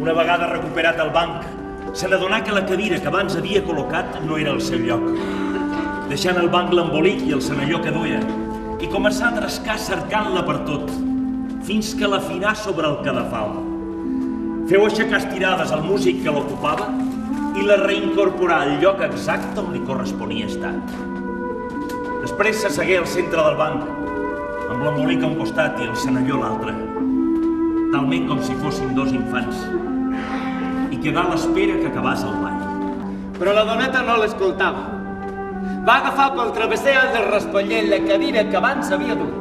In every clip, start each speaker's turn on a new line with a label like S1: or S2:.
S1: Una vegada recuperat el banc, se n'adonà que la cadira que abans havia col·locat no era al seu lloc. Deixant el banc l'embolic i el senalló que duia, i començà a trescar cercant-la per tot, fins que l'afinà sobre el cadafal. Feu aixecar estirades al músic que l'ocupava i la reincorporà al lloc exacte on li corresponia estar. Després s'assegué al centre del banc, amb l'embolic a un costat i el senalló a l'altre, talment com si fossin dos infants, i quedà a l'espera que acabàs el ball.
S2: Però la doneta no l'escoltava. Va agafar pel travesser del raspallell la cadira que abans havia dut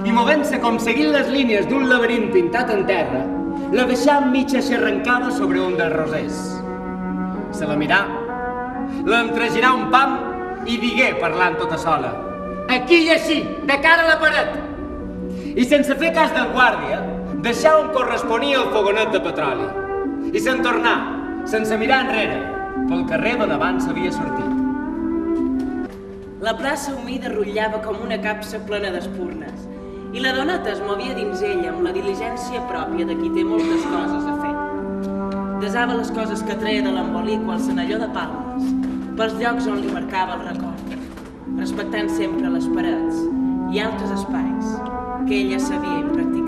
S2: i, movent-se com seguint les línies d'un laberint pintat en terra, la deixà mitja xerrancada sobre un dels rosers. Se la mirà, l'entregirà un pam i digué, parlant tota sola: «Aquí i així, de cara a la paret!» I sense fer cas del guàrdia, deixà on corresponia el fogonet de petroli i se'n tornà, sense mirar enrere, pel carrer d'on abans havia sortit.
S3: La plaça humida rotllava com una capsa plena d'espurnes i la doneta es movia dins ella amb la diligència pròpia de qui té moltes coses a fer. Desava les coses que treia de l'embolic o el senalló de palmes pels llocs on li marcava el record, respectant sempre les parets i altres espais que ella sabia impracticar.